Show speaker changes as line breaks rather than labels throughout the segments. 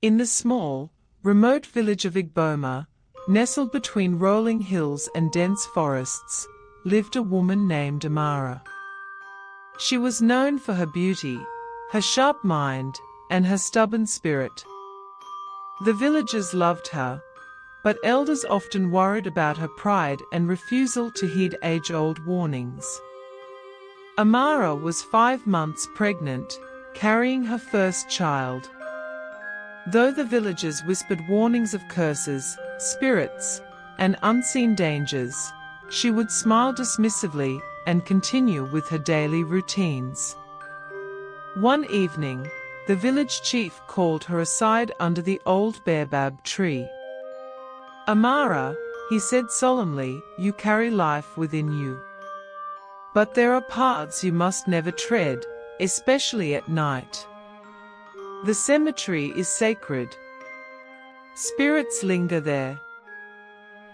In the small, remote village of Igboma, nestled between rolling hills and dense forests, lived a woman named Amara. She was known for her beauty, her sharp mind, and her stubborn spirit. The villagers loved her, but elders often worried about her pride and refusal to heed age-old warnings. Amara was 5 months pregnant, carrying her first child. Though the villagers whispered warnings of curses, spirits, and unseen dangers, she would smile dismissively and continue with her daily routines. One evening, the village chief called her aside under the old baobab tree. "Amara," he said solemnly, "you carry life within you. But there are paths you must never tread, especially at night. The cemetery is sacred. Spirits linger there.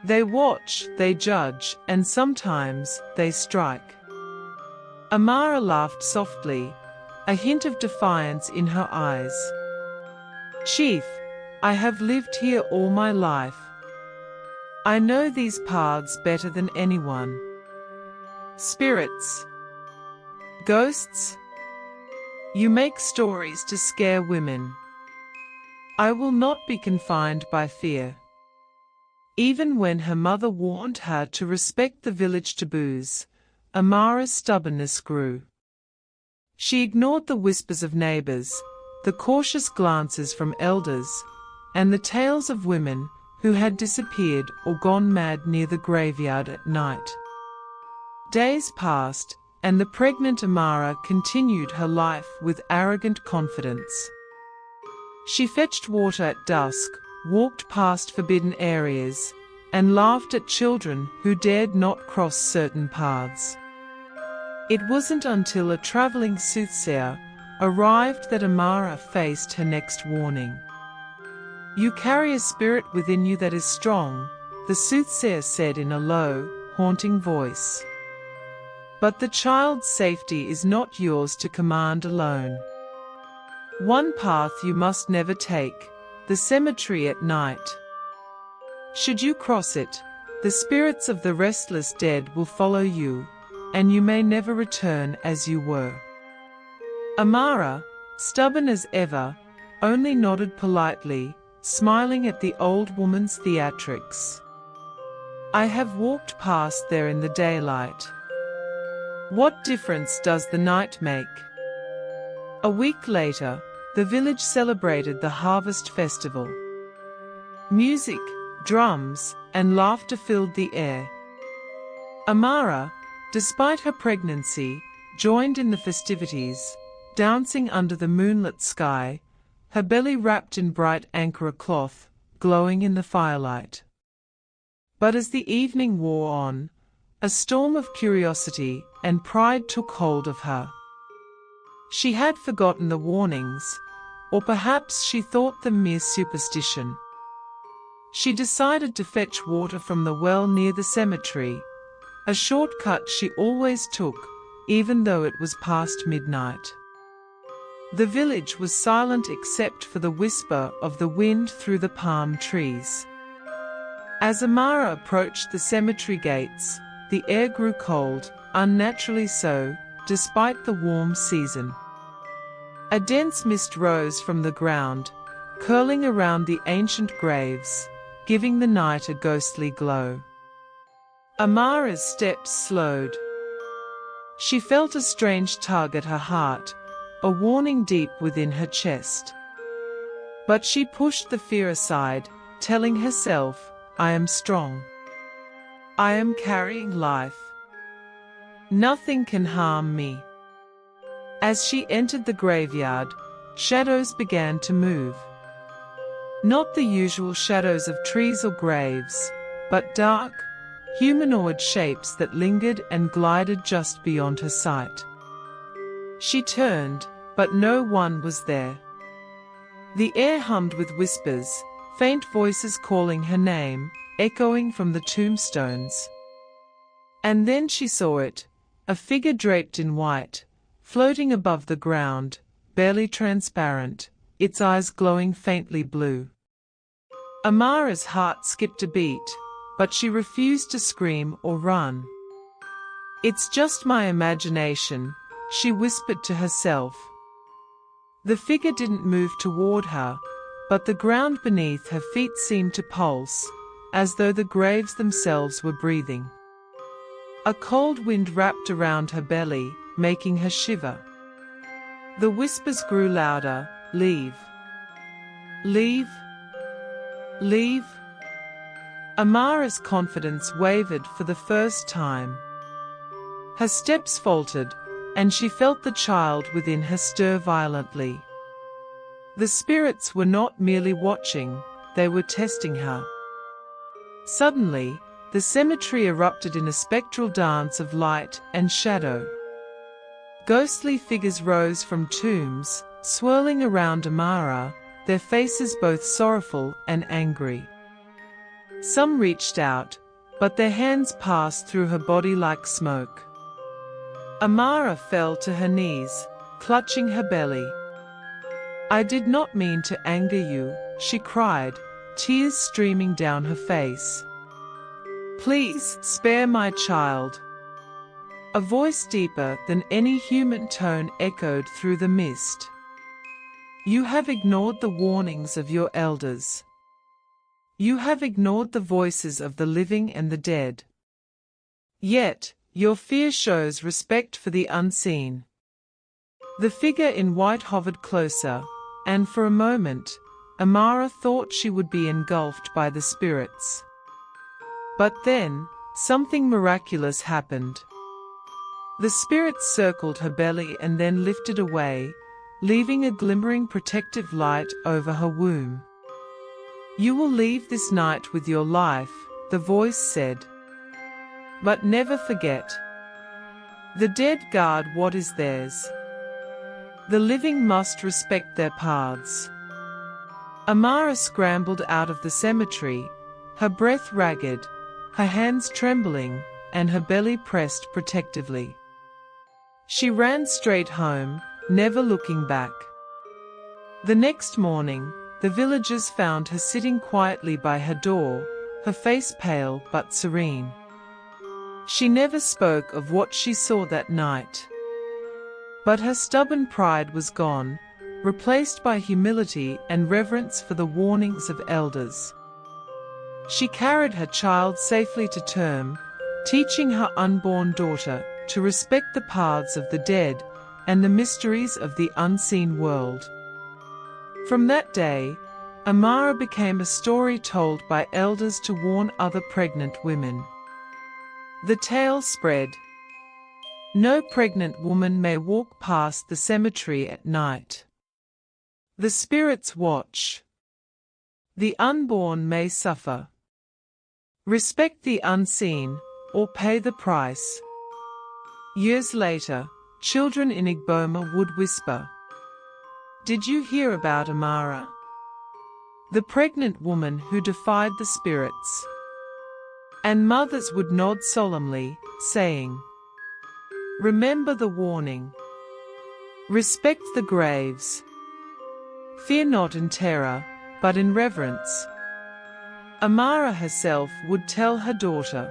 They watch, they judge, and sometimes they strike." Amara laughed softly, a hint of defiance in her eyes. "Chief, I have lived here all my life. I know these paths better than anyone. Spirits, ghosts, you make stories to scare women. I will not be confined by fear." Even when her mother warned her to respect the village taboos, Amara's stubbornness grew. She ignored the whispers of neighbors, the cautious glances from elders, and the tales of women who had disappeared or gone mad near the graveyard at night. Days passed, and the pregnant Amara continued her life with arrogant confidence. She fetched water at dusk, walked past forbidden areas, and laughed at children who dared not cross certain paths. It wasn't until a traveling soothsayer arrived that Amara faced her next warning. "You carry a spirit within you that is strong," the soothsayer said in a low, haunting voice. "But the child's safety is not yours to command alone. One path you must never take, the cemetery at night. Should you cross it, the spirits of the restless dead will follow you, and you may never return as you were." Amara, stubborn as ever, only nodded politely, smiling at the old woman's theatrics. "I have walked past there in the daylight. What difference does the night make?" A week later, the village celebrated the harvest festival. Music, drums, and laughter filled the air. Amara, despite her pregnancy, joined in the festivities, dancing under the moonlit sky, her belly wrapped in bright Ankara cloth, glowing in the firelight. But as the evening wore on, a storm of curiosity and pride took hold of her. She had forgotten the warnings, or perhaps she thought them mere superstition. She decided to fetch water from the well near the cemetery, a shortcut she always took, even though it was past midnight. The village was silent except for the whisper of the wind through the palm trees. As Amara approached the cemetery gates, the air grew cold, unnaturally so, despite the warm season. A dense mist rose from the ground, curling around the ancient graves, giving the night a ghostly glow. Amara's steps slowed. She felt a strange tug at her heart, a warning deep within her chest. But she pushed the fear aside, telling herself, "I am strong. I am carrying life. Nothing can harm me." As she entered the graveyard, shadows began to move. Not the usual shadows of trees or graves, but dark, humanoid shapes that lingered and glided just beyond her sight. She turned, but no one was there. The air hummed with whispers, faint voices calling her name, echoing from the tombstones. And then she saw it, a figure draped in white, floating above the ground, barely transparent, its eyes glowing faintly blue. Amara's heart skipped a beat, but she refused to scream or run. "It's just my imagination," she whispered to herself. The figure didn't move toward her, but the ground beneath her feet seemed to pulse, as though the graves themselves were breathing. A cold wind wrapped around her belly, making her shiver. The whispers grew louder. "Leave. Leave. Leave." Amara's confidence wavered for the first time. Her steps faltered, and she felt the child within her stir violently. The spirits were not merely watching, they were testing her. Suddenly, the cemetery erupted in a spectral dance of light and shadow. Ghostly figures rose from tombs, swirling around Amara, their faces both sorrowful and angry. Some reached out, but their hands passed through her body like smoke. Amara fell to her knees, clutching her belly. "I did not mean to anger you," she cried, tears streaming down her face. "Please spare my child." A voice deeper than any human tone echoed through the mist. "You have ignored the warnings of your elders. You have ignored the voices of the living and the dead. Yet, your fear shows respect for the unseen." The figure in white hovered closer, and for a moment, Amara thought she would be engulfed by the spirits. But then, something miraculous happened. The spirits circled her belly and then lifted away, leaving a glimmering protective light over her womb. "You will leave this night with your life," the voice said. "But never forget. The dead guard what is theirs. The living must respect their paths." Amara scrambled out of the cemetery, her breath ragged, her hands trembling, and her belly pressed protectively. She ran straight home, never looking back. The next morning, the villagers found her sitting quietly by her door, her face pale but serene. She never spoke of what she saw that night. But her stubborn pride was gone, replaced by humility and reverence for the warnings of elders. She carried her child safely to term, teaching her unborn daughter to respect the paths of the dead and the mysteries of the unseen world. From that day, Amara became a story told by elders to warn other pregnant women. The tale spread. No pregnant woman may walk past the cemetery at night. The spirits watch. The unborn may suffer. Respect the unseen, or pay the price. Years later, children in Igbo would whisper, "Did you hear about Amara? The pregnant woman who defied the spirits?" And mothers would nod solemnly, saying, "Remember the warning. Respect the graves. Fear not in terror, but in reverence." Amara herself would tell her daughter,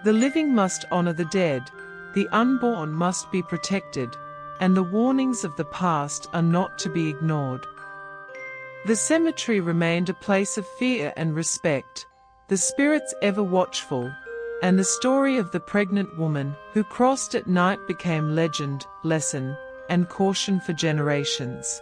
"The living must honor the dead, the unborn must be protected, and the warnings of the past are not to be ignored." The cemetery remained a place of fear and respect, the spirits ever watchful, and the story of the pregnant woman who crossed at night became legend, lesson, and caution for generations.